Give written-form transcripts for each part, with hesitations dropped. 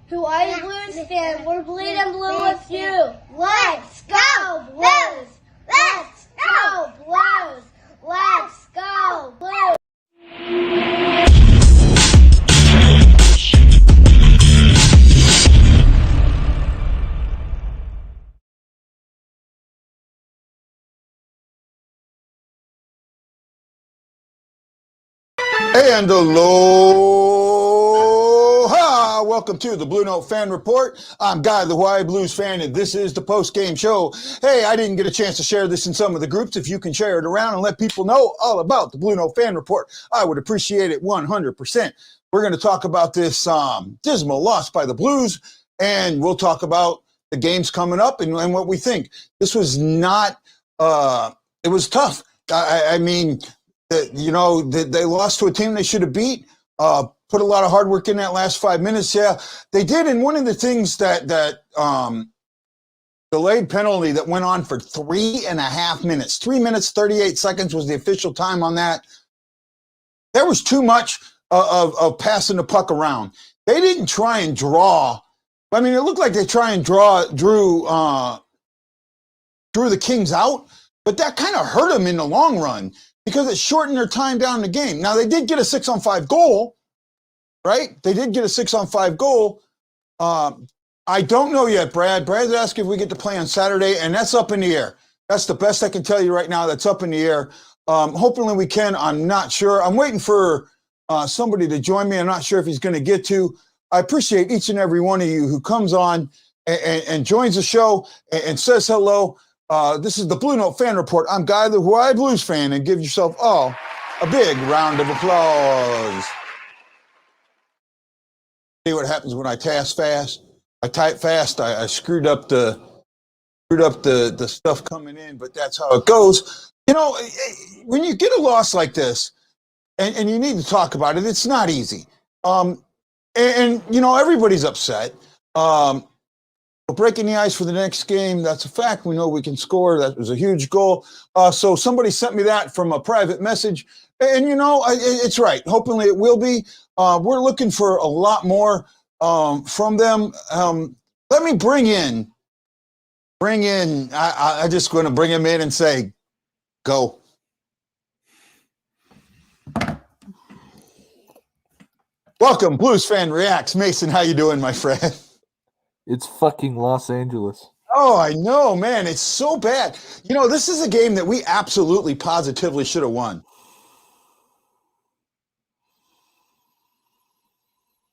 who are a Blues fan. We're bleeding blue with you. Let's go Blues! Let's go Blues! Let's go Blues! And aloha! Welcome to the Blue Note Fan Report. I'm Guy, the Hawaii Blues fan, and this is the post-game show. Hey, I didn't get a chance to share this in some of the groups. If you can share it around and let people know all about the Blue Note Fan Report, I would appreciate it 100%. We're going to talk about this dismal loss by the Blues, and we'll talk about the games coming up and what we think. This was not, it was tough. I mean, they lost to a team they should have beat. Put a lot of hard work in that last 5 minutes. Yeah, they did. And one of the things that delayed penalty that went on for 3.5 minutes, 3 minutes, 38 seconds was the official time on that. There was too much of passing the puck around. They didn't try and draw. I mean, it looked like they drew the Kings out, but that kind of hurt them in the long run, because it shortened their time down the game. Now, they did get a 6-on-5 goal, right? They did get a 6-on-5 goal. I don't know yet, Brad. Brad's asking if we get to play on Saturday, and that's up in the air. That's the best I can tell you right now. That's up in the air. Hopefully we can. I'm not sure. I'm waiting for somebody to join me. I'm not sure if he's going to get to. I appreciate each and every one of you who comes on and joins the show and says hello. This is the Blue Note Fan Report. I'm Guy, the Hawaii Blues fan, and give yourself all a big round of applause. See what happens when I type fast. I screwed up the stuff coming in, but that's how it goes. You know, when you get a loss like this, and you need to talk about it, it's not easy. And you know, everybody's upset. We're breaking the ice for the next game. That's a fact. We know we can score. That was a huge goal. So somebody sent me that from a private message. And, you know, it's right. Hopefully it will be. We're looking for a lot more from them. Let me bring in. I just going to bring him in and say, go. Welcome, Blues Fan Reacts. Mason, how you doing, my friend? It's fucking Los Angeles. Oh, I know, man. It's so bad. You know, this is a game that we absolutely, positively should have won.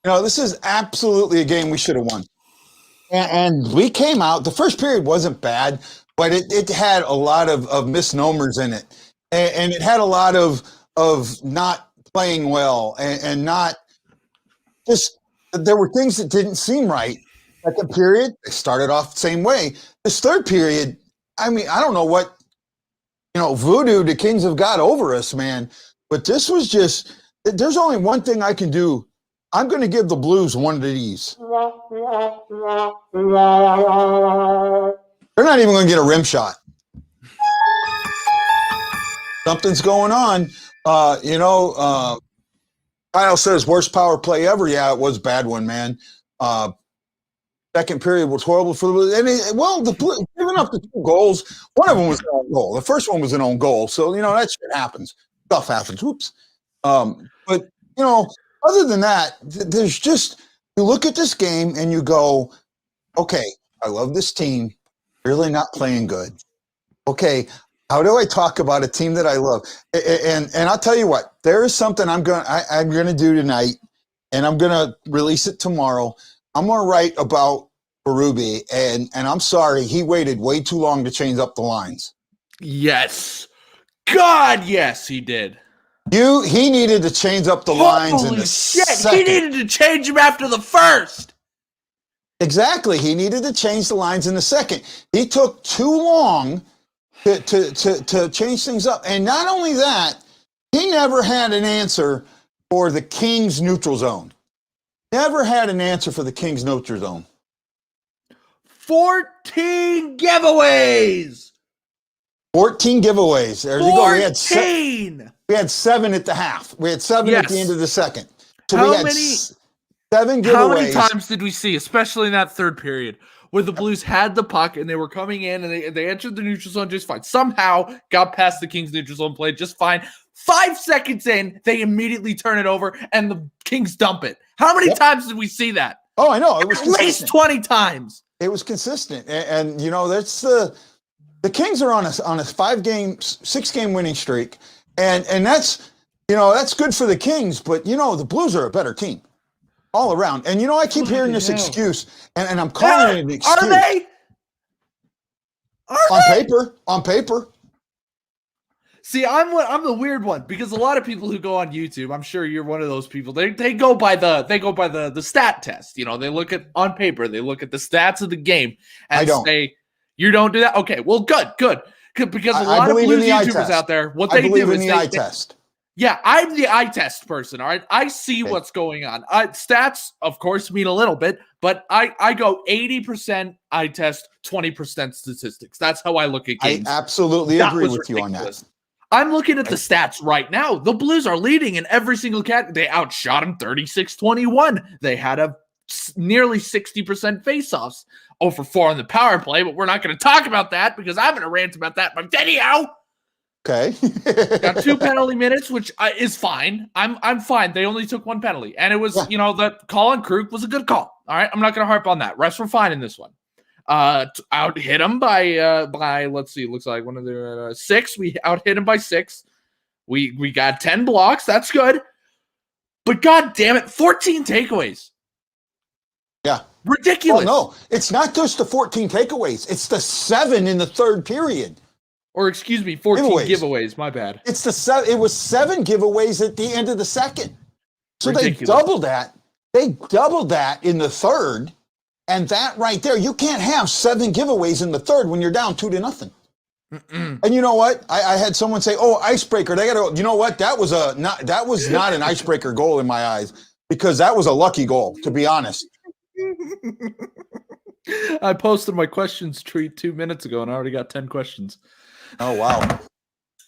You know, this is absolutely a game we should have won. And we came out. The first period wasn't bad, but it had a lot of misnomers in it. And it had a lot of not playing well and not just, there were things that didn't seem right. Second period, they started off the same way. This third period, I mean, I don't know what, voodoo the Kings have got over us, man. But this was just, there's only one thing I can do. I'm going to give the Blues one of these. They're not even going to get a rim shot. Something's going on. Kyle says, worst power play ever. Yeah, it was a bad one, man. Second period was horrible for the Blues. Giving up the 2 goals, one of them was an own goal. The first one was an own goal. So, that shit happens. Stuff happens. Whoops. But, other than that, there's just, you look at this game and you go, okay, I love this team. Really not playing good. Okay, how do I talk about a team that I love? And I'll tell you what, there is something I'm gonna do tonight, and I'm gonna release it tomorrow. I'm going to write about Berube, and I'm sorry, he waited way too long to change up the lines. Yes. God, yes, he did. He needed to change up the lines in the second. He needed to change them after the first. Exactly. He needed to change the lines in the second. He took too long to change things up. And not only that, he never had an answer for the Kings neutral zone. Never had an answer for the Kings neutral zone. 14 giveaways. 14 giveaways. There you go. We had 7 at the half. We had 7 at the end of the second. So How many? 7 How many giveaways. times did we see, especially in that third period, where the Blues had the puck and they were coming in and they entered the neutral zone just fine. Somehow got past the Kings neutral zone play just fine. 5 seconds in, they immediately turn it over and the Kings dump it. How many times did we see that? Oh, I know. It was at least 20 times. It was consistent. And you know, that's the Kings are on a 6-game winning streak. And that's, you know, that's good for the Kings, but you know, the Blues are a better team all around. And you know, I keep hearing this excuse, and I'm calling it an excuse. Are they? On paper. See, I'm the weird one because a lot of people who go on YouTube, I'm sure you're one of those people. They go by the stat test. You know, they look at on paper, they look at the stats of the game and say, you don't do that. Okay, well, good. Because a lot of Blues YouTubers out there, what they do is eye test. Yeah, I'm the eye test person. All right, I see what's going on. Stats, of course, mean a little bit, but I go 80% eye test, 20% statistics. That's how I look at games. I absolutely agree with you on that. I'm looking at the stats right now. The Blues are leading in every single category. They outshot them 36-21. They had a nearly 60% faceoffs. 0 for 4 on the power play, but we're not going to talk about that because I'm going to rant about that in my video. Okay. Got 2 penalty minutes, which is fine. I'm fine. They only took 1 penalty, and it was you know, the call on Krug was a good call. All right, I'm not going to harp on that. Refs were fine in this one. Out hit him by let's see, looks like one of the 6. We out hit him by 6. We got 10 blocks. That's good. But god damn it, 14 takeaways. Yeah. Ridiculous. Well, no, it's not just the 14 takeaways. It's the 7 in the third period. Or excuse me, 14 giveaways. My bad. It's the it was 7 giveaways at the end of the second. So Ridiculous. They doubled that. They doubled that in the third. And that right there, you can't have 7 giveaways in the third when you're down 2-0. And you know what? I had someone say, "Oh, icebreaker." They got to. You know what? That was not an icebreaker goal in my eyes because that was a lucky goal. To be honest. I posted my questions tweet 2 minutes ago and I already got 10 questions. Oh wow.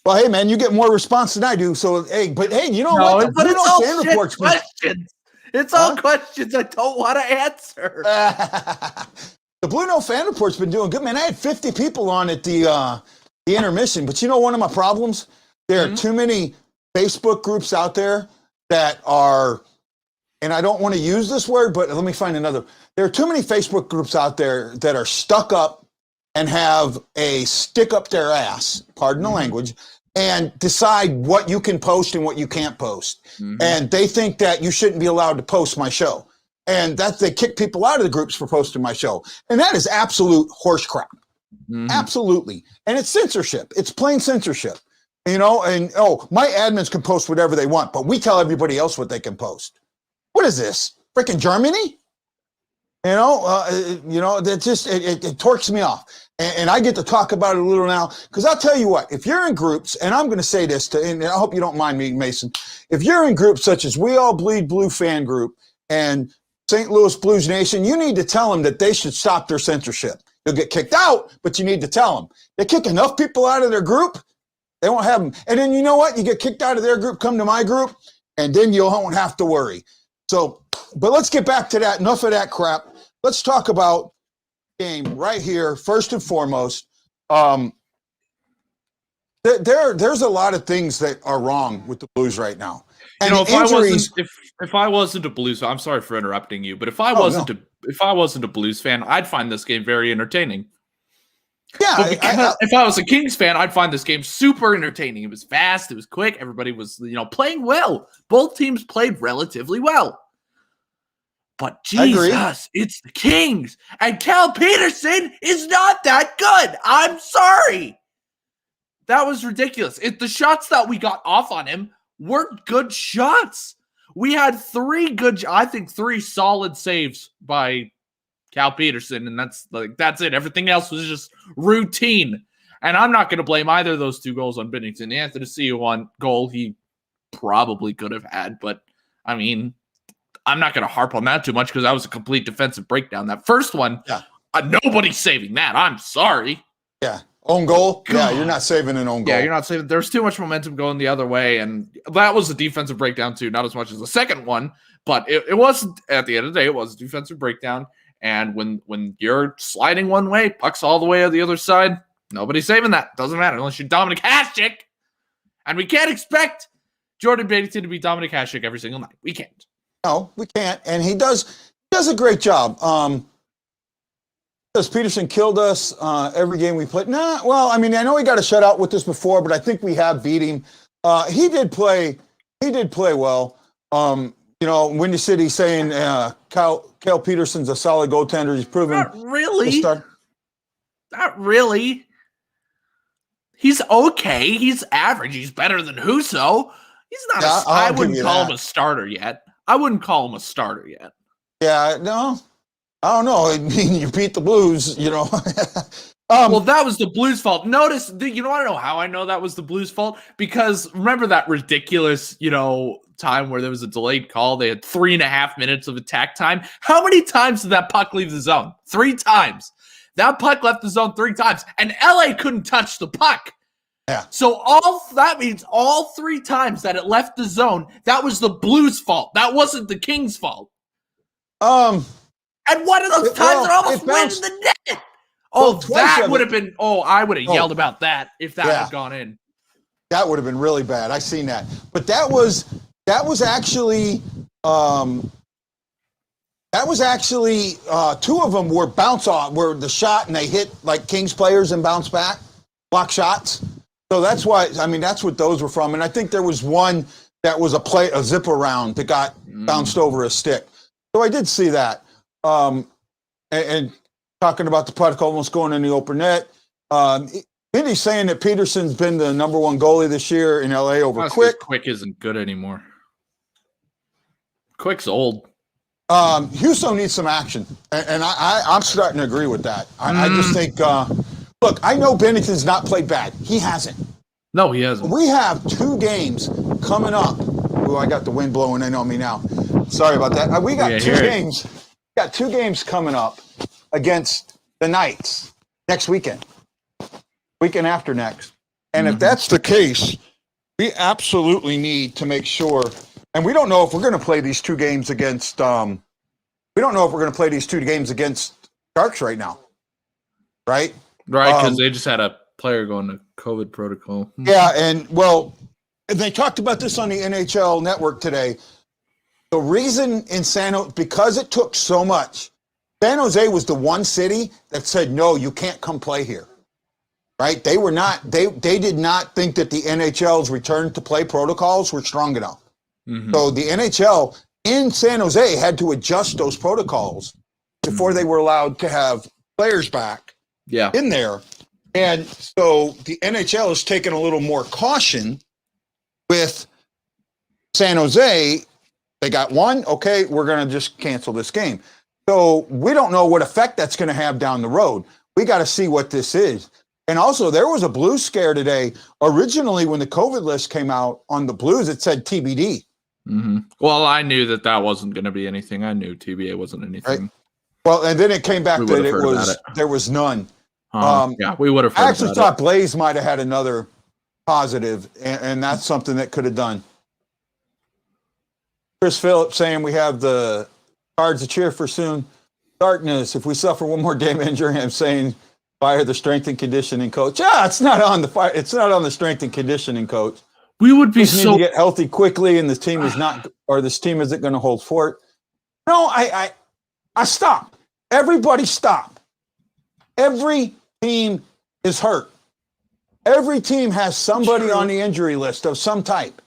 Well, hey man, you get more response than I do. So hey, you know what? But it's all fan reports questions. It's all questions I don't want to answer. The BlueNote fan report's been doing good, man. I had 50 people on at the intermission, but you know one of my problems? There are too many Facebook groups out there that are, and I don't want to use this word, but let me find another. There are too many Facebook groups out there that are stuck up and have a stick up their ass, pardon the language, and decide what you can post and what you can't post. And they think that you shouldn't be allowed to post my show. And that they kick people out of the groups for posting my show. And that is absolute horse crap. Absolutely. And it's censorship. It's plain censorship. You know, and my admins can post whatever they want, but we tell everybody else what they can post. What is this? Freaking Germany? That just, it torques me off. And I get to talk about it a little now, because I'll tell you what, if you're in groups, and I'm going to say this, and I hope you don't mind me, Mason, if you're in groups such as We All Bleed Blue fan group and St. Louis Blues Nation, you need to tell them that they should stop their censorship. You'll get kicked out, but you need to tell them. They kick enough people out of their group, they won't have them. And then you know what? You get kicked out of their group, come to my group, and then you won't have to worry. So, but let's get back to that. Enough of that crap. Let's talk about game right here, first and foremost. There's a lot of things that are wrong with the Blues right now. And if I wasn't a Blues, I'm sorry for interrupting you, but if I wasn't a Blues fan, I'd find this game very entertaining. Yeah, if I was a Kings fan, I'd find this game super entertaining. It was fast, it was quick, everybody was playing well. Both teams played relatively well. But Jesus, it's the Kings. And Cal Peterson is not that good. I'm sorry. That was ridiculous. The shots that we got off on him weren't good shots. We had 3 solid saves by Cal Peterson, and that's it. Everything else was just routine. And I'm not going to blame either of those 2 goals on Binnington. The Anthony Cia goal he probably could have had, but I mean, I'm not going to harp on that too much because that was a complete defensive breakdown. That first one, nobody's saving that. I'm sorry. Yeah. Own goal? Yeah, you're not saving an own goal. Yeah, you're not saving. There's too much momentum going the other way, and that was a defensive breakdown too. Not as much as the second one, but it wasn't. At the end of the day, it was a defensive breakdown. And when you're sliding one way, puck's all the way on the other side. Nobody's saving that. Doesn't matter unless you're Dominic Hasek, and we can't expect Jordan Binnington to be Dominic Hasek every single night. We can't. No, we can't. And he does a great job. Does Peterson killed us every game we played? Nah, well, I mean, I know he got a shutout with us before, but I think we have beat him. He did play well. You know, Windy City saying Cal Peterson's a solid goaltender. He's proven. Not really. Not really. He's okay. He's average. He's better than Husso. He's not. I wouldn't call him a starter yet. Yeah, no. I don't know. I mean, you beat the Blues, you know. Well, that was the Blues' fault. Notice, you want to know how I know that was the Blues' fault? Because remember that ridiculous, time where there was a delayed call? They had 3.5 minutes of attack time. How many times did that puck leave the zone? 3 times. That puck left the zone 3 times, and LA couldn't touch the puck. Yeah. So that means all 3 times that it left the zone, that was the Blues' fault. That wasn't the Kings' fault. And one of those times it almost went in the net. Oh, that would have been. Oh, I would have yelled about that if that had gone in. That would have been really bad. I seen that, but that was actually 2 of them were bounce off, were the shot and they hit like Kings players and bounce back, block shots. So that's why. I mean, that's what those were from. And I think there was one that was a zip around that got bounced over a stick. So I did see that. And talking about the puck almost going in the open net. Vinny's saying that Peterson's been the number 1 goalie this year in LA over Quick. Quick isn't good anymore. Quick's old. Husso needs some action, and I'm starting to agree with that. I just think, look, I know Binnington's not played bad. He hasn't. No, he hasn't. We have 2 games coming up. Ooh, I got the wind blowing in on me now. Sorry about that. We got 2 games. We got 2 games coming up against the Knights next weekend after next. And if that's the case, we absolutely need to make sure. And we don't know if we're going to play these 2 games against. We don't know if we're going to play these 2 games against Sharks right now, right? Right, because they just had a player going to COVID protocol. Yeah, and they talked about this on the NHL Network today. The reason in San Jose, because it took so much. San Jose was the one city that said, no, you can't come play here, right? They were not, they did not think that the NHL's return to play protocols were strong enough. Mm-hmm. So the NHL in San Jose had to adjust those protocols before they were allowed to have players back in there. And so the NHL has taken a little more caution with San Jose. They got 1, okay, we're going to just cancel this game. So we don't know what effect that's going to have down the road. We got to see what this is. And also, there was a Blues scare today. Originally, when the COVID list came out on the Blues, it said TBD. Mm-hmm. Well, I knew that wasn't going to be anything. I knew TBA wasn't anything. Right? Well, and then it came back that there was none. We would have. I actually thought Bluyes might have had another positive, and that's something that could have done. Chris Phillips saying we have the Cards to cheer for soon. Darkness. If we suffer one more damn injury, I'm saying fire the strength and conditioning coach. It's not on the fire. It's not on the strength and conditioning coach. We would be need to get healthy quickly, and this team is not, or this team isn't going to hold fort. No, I stop. Everybody stop. Every team is hurt. Every team has somebody on the injury list of some type.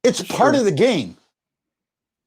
It's part of the game.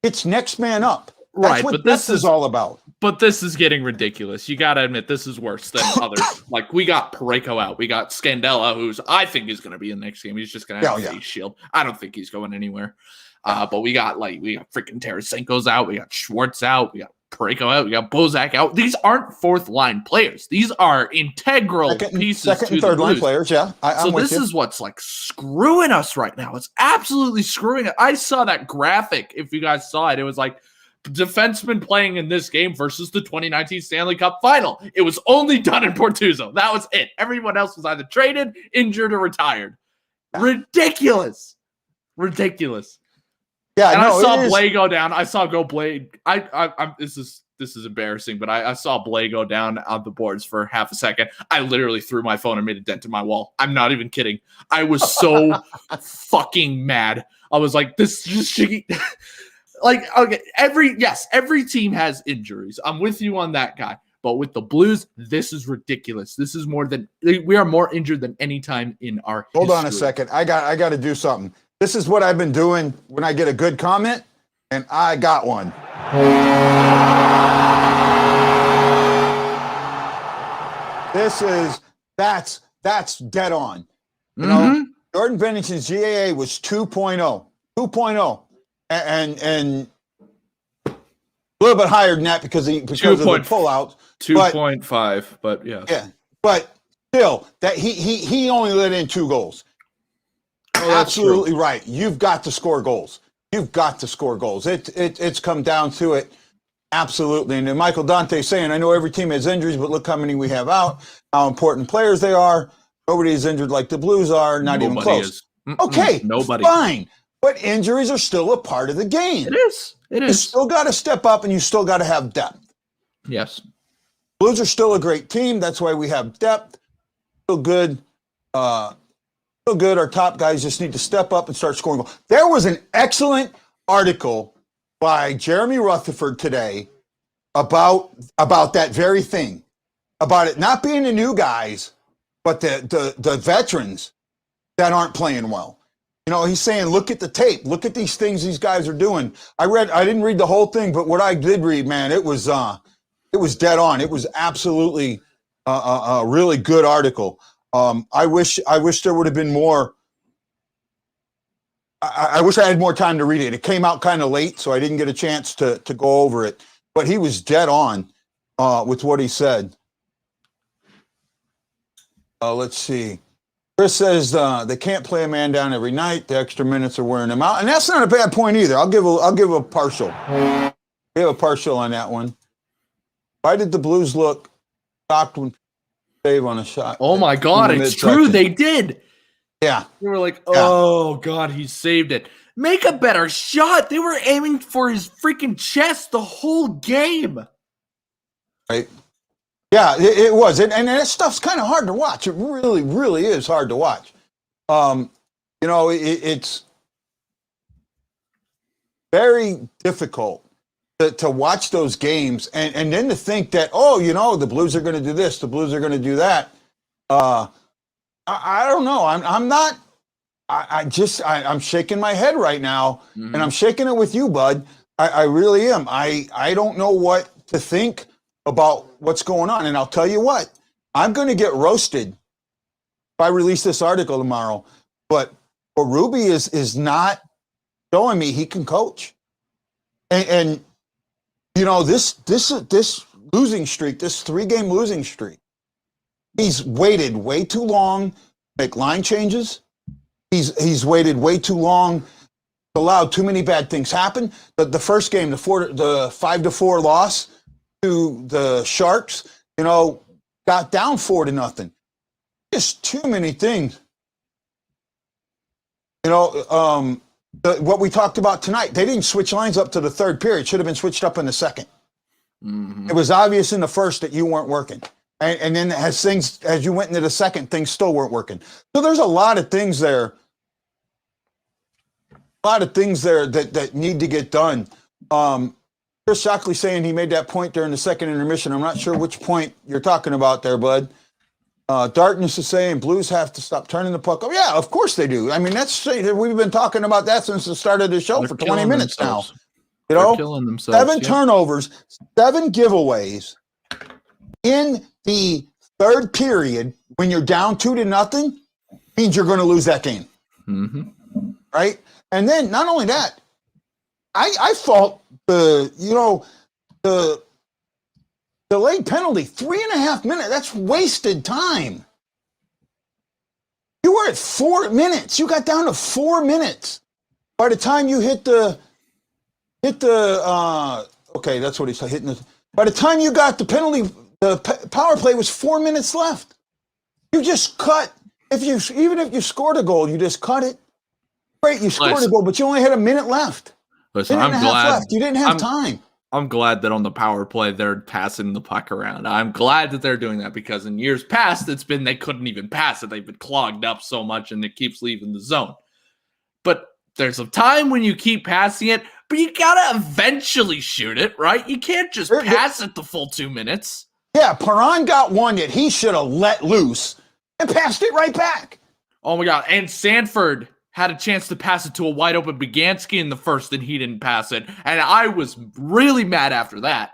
It's next man up. That's what this is all about. But this is getting ridiculous. You got to admit, this is worse than others. Like, we got Parayko out. We got Scandella, who's I think is going to be in the next game. He's just going to have a face shield. I don't think he's going anywhere. But we got freaking Tarasenko's out. We got Schwartz out. We got Parayko out. We got Bozak out. These aren't 4th line players. These are integral pieces second and third line players. Yeah. So this is what's like screwing us right now. It's absolutely screwing it. I saw that graphic. If you guys saw it, it was like defensemen playing in this game versus the 2019 Stanley Cup Final. It was only done in Bortuzzo. That was it. Everyone else was either traded, injured, or retired. Ridiculous. Yeah, and no, I saw Blais go down. I saw Blais. This is embarrassing, but I saw Blais go down on the boards for half a second. I literally threw my phone and made a dent in my wall. I'm not even kidding. I was so fucking mad. I was like, this just like, okay, every team has injuries. I'm with you on that, guy. But with the Blues, this is ridiculous. This is we are more injured than any time in our history. Hold on a second. I got to do something. This is what I've been doing when I get a good comment, and I got one. That's dead on. You know, Jordan Binnington's GAA was 2.0. 2.0. And a little bit higher than that because of the pullouts. 2.5, but yeah. Yeah. But still, that he only let in 2 goals. Oh, absolutely true. Right. You've got to score goals. It's come down to it. Absolutely. And then Michael Dante saying, I know every team has injuries, but look how many we have out, how important players they are. Nobody's injured like the Blues are, not even close. Okay, nobody. Fine. But injuries are still a part of the game. It is. You still got to step up and you still got to have depth. Yes. Blues are still a great team. That's why we have depth. Still good. Still good. Our top guys just need to step up and start scoring goals. There was an excellent article by Jeremy Rutherford today about that very thing, about it not being the new guys, but the veterans that aren't playing well. You know, he's saying, look at the tape, look at these things these guys are doing. I didn't read the whole thing, but what I did read, man, it was dead on. It was absolutely a really good article. I wish there would have been more. I wish I had more time to read it. It came out kind of late, so I didn't get a chance to go over it. But he was dead on with what he said. Let's see. Chris says they can't play a man down every night. The extra minutes are wearing them out, and that's not a bad point either. I'll give a partial. Give a partial on that one. Why did the Blues look shocked when save on a shot? Oh my God, it's true. They did. Yeah. They were like, oh, God, he saved it. Make a better shot. They were aiming for his freaking chest the whole game. Right. Yeah, it was. And that stuff's kind of hard to watch. It really, really is hard to watch. You know, it's very difficult to watch those games and then to think that, oh, you know, the Blues are going to do this, the Blues are going to do that. I don't know. I'm shaking my head right now, and I'm shaking it with you, bud. I really am. I don't know what to think about what's going on. And I'll tell you what, I'm going to get roasted if I release this article tomorrow. But Ruby is not showing me he can coach. And you know, this losing streak, this 3-game losing streak, he's waited way too long to make line changes. He's waited way too long, allowed too many bad things happen. The first game, the 5-4 loss to the Sharks, you know, got down 4-0. Just too many things. You know, what we talked about tonight, they didn't switch lines up to the third period. Should have been switched up in the second. It was obvious in the first that you weren't working. And then as you went into the second, things still weren't working. So there's a lot of things there. That need to get done. Chris Shockley saying he made that point during the second intermission. I'm not sure which point you're talking about there, bud. Darkness is saying Blues have to stop turning the puck. Oh, yeah, of course they do. I mean, we've been talking about that since the start of the show for 20 minutes now. You know, killing themselves. 7 turnovers, 7 giveaways in the third period when you're down 2-0 means you're going to lose that game. Right? And then not only that, I fault the delayed penalty, 3.5 minutes. That's wasted time. You were at 4 minutes. You got down to 4 minutes. By the time you hit the Okay, that's what he's hitting. By the time you got the penalty, the power play was 4 minutes left. You just cut. Even if you scored a goal, you just cut it. Great, you scored a goal, but you only had a minute left. Listen, I'm glad you didn't have time. I'm glad that on the power play they're passing the puck around. I'm glad that they're doing that because in years past it's been they couldn't even pass it. They've been clogged up so much and it keeps leaving the zone. But there's a time when you keep passing it, but you gotta eventually shoot it, right? You can't just pass it the full 2 minutes. Yeah, Perron got one that he should have let loose and passed it right back. Oh my God. And Sanford had a chance to pass it to a wide open Begansky in the first, and he didn't pass it. And I was really mad after that.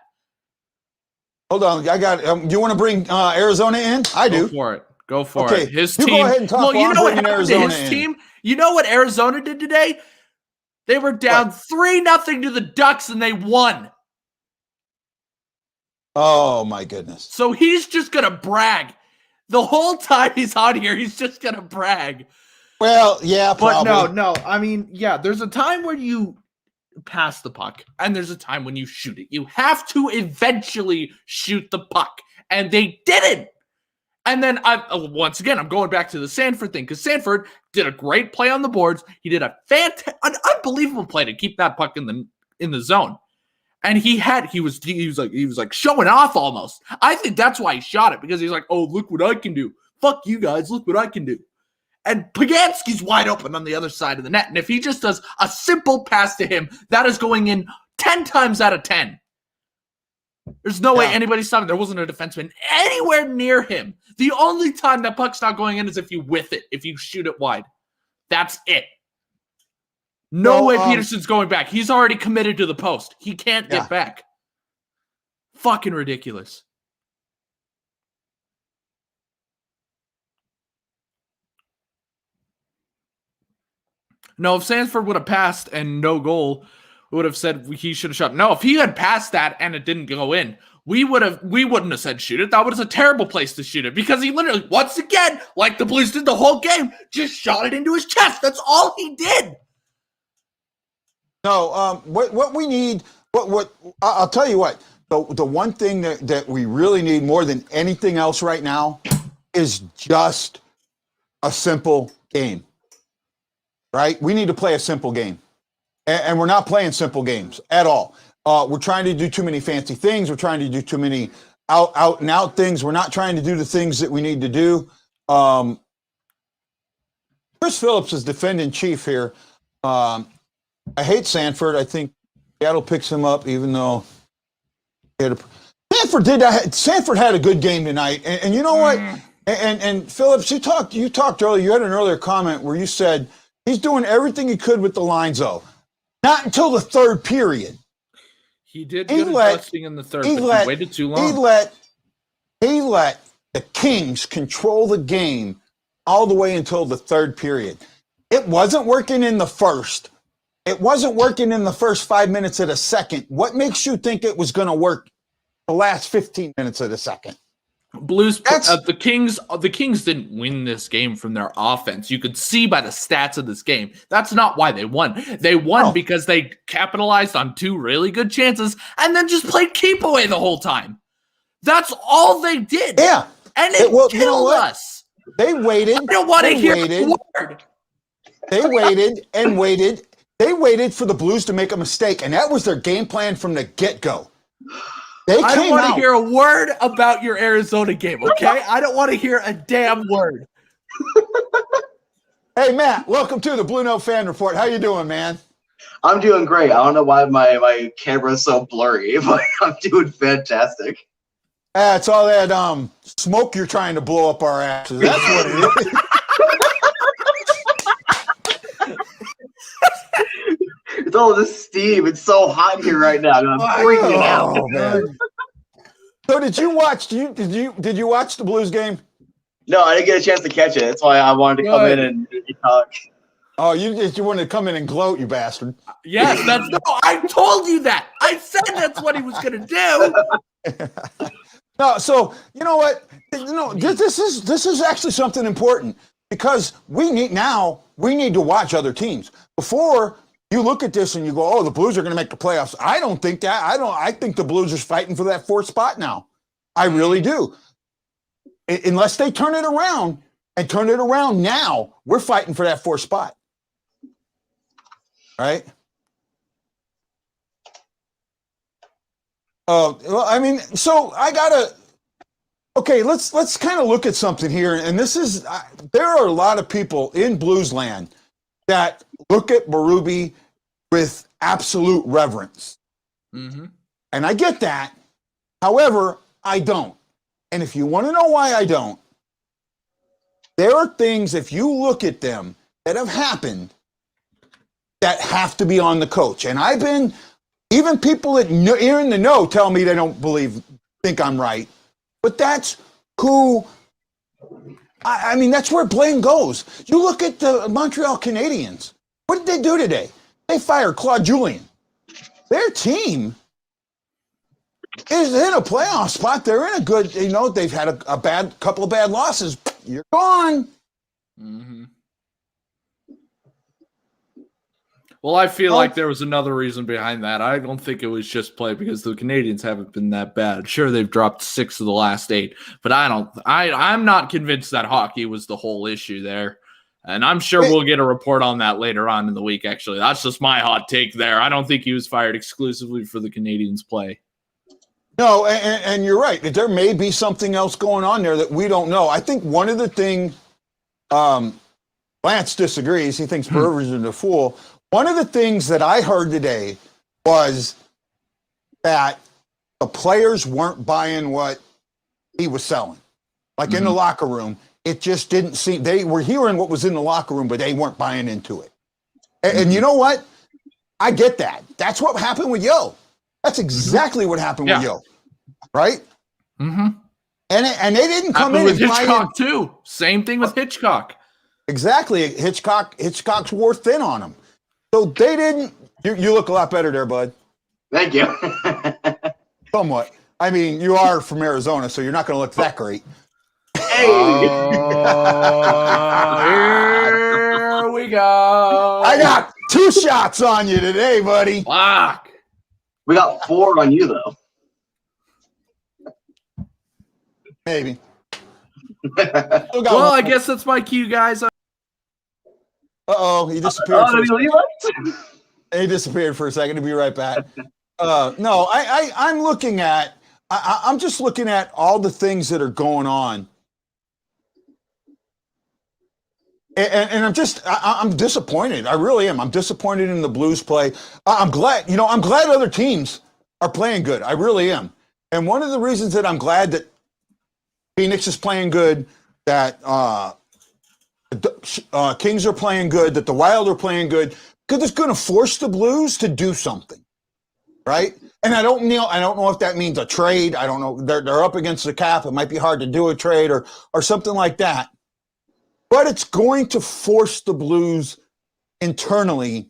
Hold on. I got you want to bring Arizona in? I do. Go for it. His team. Go ahead and talk. Well, you know what happened Arizona to his team? You know what Arizona did today? They were down 3-0 to the Ducks, and they won. Oh, my goodness. So he's just going to brag. The whole time he's on here, he's just going to brag. Well, yeah, probably. But no. I mean, yeah, there's a time when you pass the puck, and there's a time when you shoot it. You have to eventually shoot the puck, and they didn't. And then, once again, I'm going back to the Sanford thing, because Sanford did a great play on the boards. He did an unbelievable play to keep that puck in the zone. And he was like showing off almost. I think that's why he shot it, because he's like, oh, look what I can do. Fuck you guys, look what I can do. And Poganski's wide open on the other side of the net. And if he just does a simple pass to him, that is going in 10 times out of 10. There's no way anybody's stopping. There wasn't a defenseman anywhere near him. The only time that puck's not going in is if you whiff it, if you shoot it wide. That's it. No way Peterson's going back. He's already committed to the post. He can't get back. Fucking ridiculous. No, if Sanford would have passed and no goal, we would have said he should have shot. No, if he had passed that and it didn't go in, we wouldn't have said shoot it. That was a terrible place to shoot it, because he literally, once again, like the Blues did the whole game, just shot it into his chest. That's all he did. No, what we need, what I'll tell you what, the one thing that we really need more than anything else right now is just a simple game. Right? We need to play a simple game. And we're not playing simple games at all. We're trying to do too many fancy things. We're trying to do too many out and out things. We're not trying to do the things that we need to do. Chris Phillips is defending chief here. I hate Sanford. I think Seattle picks him up, even though Sanford had a good game tonight. And you know what? And Phillips, you talked earlier. You had an earlier comment where you said he's doing everything he could with the lines, though. Not until the third period. He did good adjusting in the third, but he waited too long. He let the Kings control the game all the way until the third period. It wasn't working in the first. It wasn't working in the first 5 minutes of the second. What makes you think it was going to work the last 15 minutes of the second? The Kings didn't win this game from their offense. You could see by the stats of this game. That's not why they won. They won because they capitalized on 2 really good chances and then just played keep away the whole time. That's all they did. Yeah. And it killed us. They waited. I don't want to hear a word. They waited and waited. They waited for the Blues to make a mistake, and that was their game plan from the get-go. I don't want to hear a word about your Arizona game, okay? I don't want to hear a damn word. Hey, Matt, welcome to the Blue Note Fan Report. How you doing, man? I'm doing great. I don't know why my camera is so blurry, but I'm doing fantastic. It's all that smoke you're trying to blow up our asses. That's what it is. It's all this steam. It's so hot here right now. I'm freaking out. Man. So did you watch the Blues game? No, I didn't get a chance to catch it. That's why I wanted to come in and talk. Oh, you wanted to come in and gloat, you bastard. Yes, I told you that. I said that's what he was gonna do. No, so you know what? This is actually something important, because we need to watch other teams. Before, you look at this and you go, oh, the Blues are going to make the playoffs. I don't think that. I think the Blues are fighting for that 4th spot now. I really do. Unless they turn it around and turn it around now, we're fighting for that 4th spot. Right? Well, I mean, so I gotta. Okay, let's kind of look at something here, and this is there are a lot of people in Blues land that look at Berube with absolute reverence, and I get that. However, I don't. And if you want to know why I don't, there are things, if you look at them, that have happened that have to be on the coach. And I've been, even people that are in the know tell me they don't think I'm right. But that's who, I mean, that's where blame goes. You look at the Montreal Canadiens. What did they do today? They fired Claude Julien. Their team is in a playoff spot. They're in a good, they've had a couple of bad losses. You're gone. Well, I feel like there was another reason behind that. I don't think it was just play because the Canadians haven't been that bad. Sure, they've dropped 6 of the last 8, but I'm not convinced that hockey was the whole issue there. And I'm sure we'll get a report on that later on in the week, actually. That's just my hot take there. I don't think he was fired exclusively for the Canadians' play. No, and you're right. There may be something else going on there that we don't know. I think one of the things, Lance disagrees. He thinks Berube is a fool. One of the things that I heard today was that the players weren't buying what he was selling. Like in the locker room, it just didn't seem, they were hearing what was in the locker room, but they weren't buying into it. And you know what? I get that. That's what happened with Yo. That's exactly what happened with Yo. Right? And they didn't come in with and Hitchcock too. Same thing with Hitchcock. Exactly. Hitchcock's wore thin on him. So they didn't. You look a lot better there, bud. Thank you. Somewhat. I mean, you are from Arizona, so you're not going to look that great. Hey. Here we go. I got 2 shots on you today, buddy. Fuck. We got 4 on you, though. Maybe. Well, I guess that's my cue, guys. Uh-oh, he disappeared. Did he leave us? He disappeared for a second. He'll be right back. No, I'm looking at, I'm just looking at all the things that are going on. And I'm disappointed. I really am. I'm disappointed in the Blues play. I'm glad other teams are playing good. I really am. And one of the reasons that I'm glad that Phoenix is playing good, that Kings are playing good, that the Wild are playing good, because it's going to force the Blues to do something, right? And I don't know if that means a trade. I don't know. They're up against the cap. It might be hard to do a trade or something like that. But it's going to force the Blues internally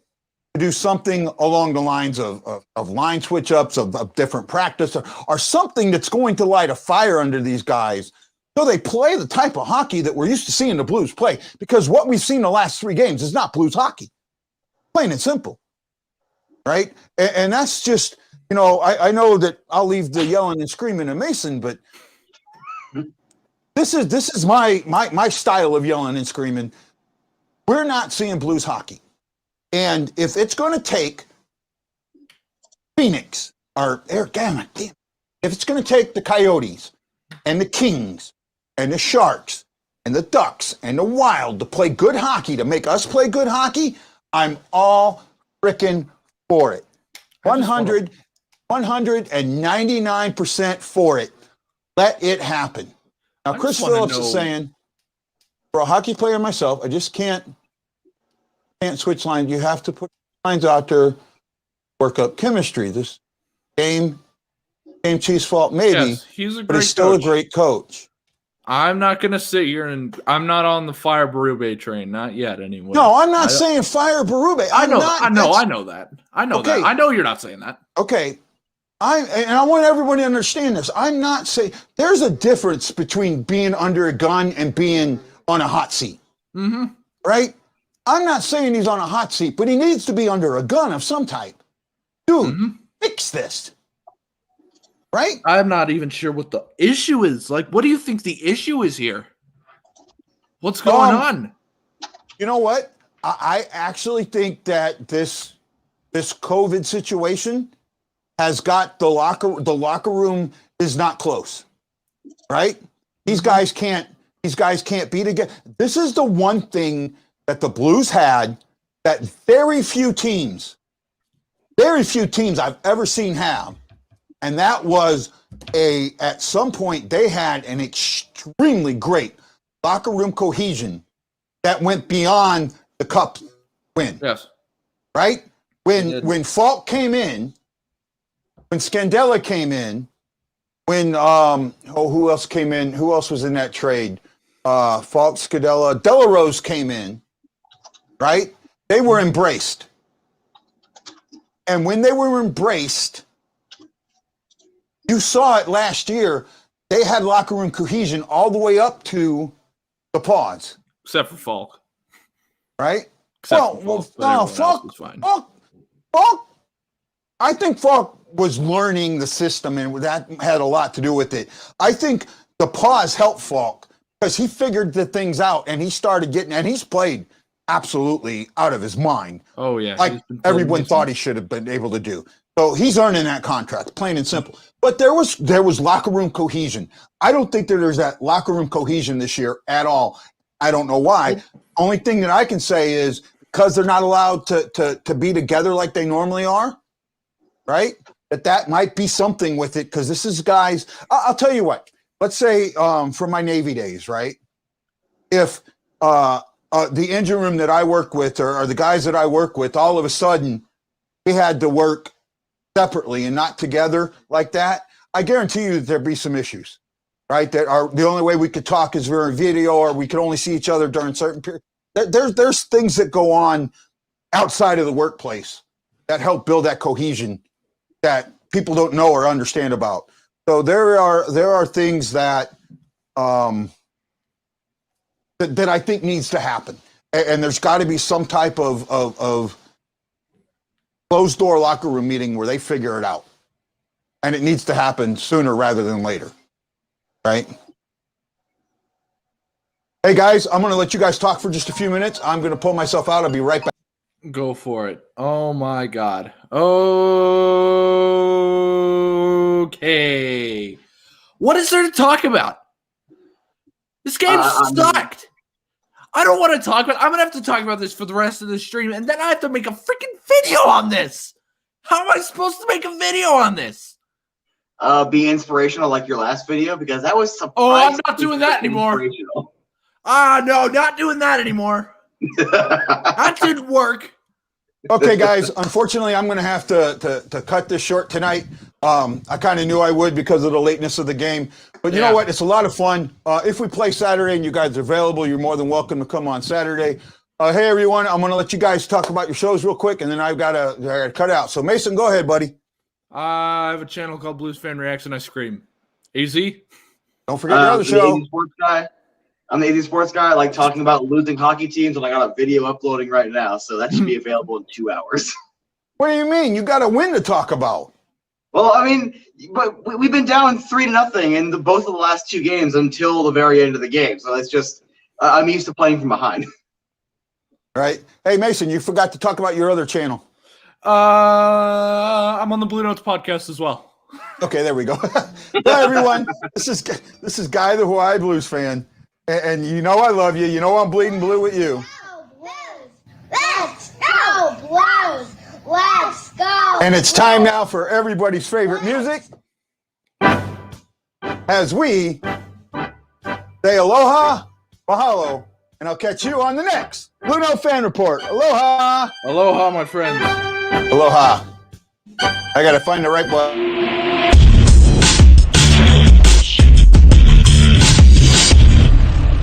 to do something along the lines of line switch-ups, of different practice, or something that's going to light a fire under these guys so they play the type of hockey that we're used to seeing the Blues play. Because what we've seen the last 3 games is not Blues hockey. Plain and simple, right? And that's just, I know that I'll leave the yelling and screaming to Mason, but this is my style of yelling and screaming. We're not seeing Blues hockey. And if it's going to take Phoenix or Eric Gammon, if it's going to take the Coyotes and the Kings and the Sharks and the Ducks and the Wild to play good hockey, to make us play good hockey, I'm all freaking for it. 199% for it. Let it happen. Now, Chris Phillips is saying, for a hockey player myself, I just can't switch lines. You have to put lines out there, work up chemistry. This game Chief's fault, maybe. Yes, but he's still a great coach. I'm not going to sit here and I'm not on the fire Berube train, not yet anyway. No, I'm not saying fire Berube. I know that. I know that. I know you're not saying that. Okay. And I want everyone to understand this. I'm not saying there's a difference between being under a gun and being on a hot seat. Mm-hmm. Right? I'm not saying he's on a hot seat, but he needs to be under a gun of some type. Dude, fix this. Right? I'm not even sure what the issue is. Like, what do you think the issue is here? What's going on? You know what? I actually think that this COVID situation has got the locker room is not close. Right? These guys can't be together. This is the one thing that the Blues had that very few teams I've ever seen have. And that was at some point they had an extremely great locker room cohesion that went beyond the cup win. Yes. Right? When Falk came in, when Scandella came in, when who else came in? Who else was in that trade? Falk, Scandella, Delarose came in, right? They were embraced. And when they were embraced, you saw it last year, they had locker room cohesion all the way up to the pause. Except for Falk. Right? Falk was fine. Falk, I think Falk was learning the system, and that had a lot to do with it. I think the pause helped Falk because he figured the things out, and he started getting, and he's played absolutely out of his mind. Oh, yeah. Like everyone thought he should have been able to do. So he's earning that contract, plain and simple. But there was locker room cohesion. I don't think that there's that locker room cohesion this year at all. I don't know why. Only thing that I can say is because they're not allowed to be together like they normally are, right? That might be something with it because this is guys. I'll tell you what. Let's say from my Navy days, right? If the engine room that I work with or the guys that I work with, all of a sudden we had to work separately and not together like that, I guarantee you that there'd be some issues, right? That are the only way we could talk is via video, or we could only see each other during certain periods. There's things that go on outside of the workplace that help build that cohesion that people don't know or understand about. So there are things that that I think needs to happen, and there's got to be some type of closed door locker room meeting where they figure it out, and it needs to happen sooner rather than later, right? Hey guys, I'm going to let you guys talk for just a few minutes. I'm going to pull myself out. I'll be right back. Go for it. Oh my God. Okay. What is there to talk about? This game sucked. I don't want to talk about it. I'm going to have to talk about this for the rest of the stream, and then I have to make a freaking video on this. How am I supposed to make a video on this? Be inspirational like your last video, because that was surprising. Oh, I'm not doing that anymore. No, not doing that anymore. That didn't work. Okay, guys, unfortunately, I'm going to have to cut this short tonight. I kind of knew I would because of the lateness of the game. But you know what? It's a lot of fun. If we play Saturday and you guys are available, you're more than welcome to come on Saturday. Hey, everyone, I'm going to let you guys talk about your shows real quick, and then I've got to cut out. So, Mason, go ahead, buddy. I have a channel called Blues Fan Reacts, and I scream. Easy. Don't forget the other show. I'm the AZ Sports guy. I like talking about losing hockey teams, and I got a video uploading right now, so that should be available in 2 hours. What do you mean? You got a win to talk about. Well, I mean, but we've been down 3-0 in both of the last 2 games until the very end of the game. So it's just I'm used to playing from behind. Right. Hey, Mason, you forgot to talk about your other channel. I'm on the Blue Notes podcast as well. Okay, there we go. Hi, everyone. This is Guy the Hawaii Blues fan. And you know I love you. You know I'm bleeding blue with you. Let's go, Blues! Let's go! And it's time now for everybody's favorite music. As we say aloha, mahalo, and I'll catch you on the next Blue Note Fan Report. Aloha! Aloha, my friends. Aloha. I got to find the right button.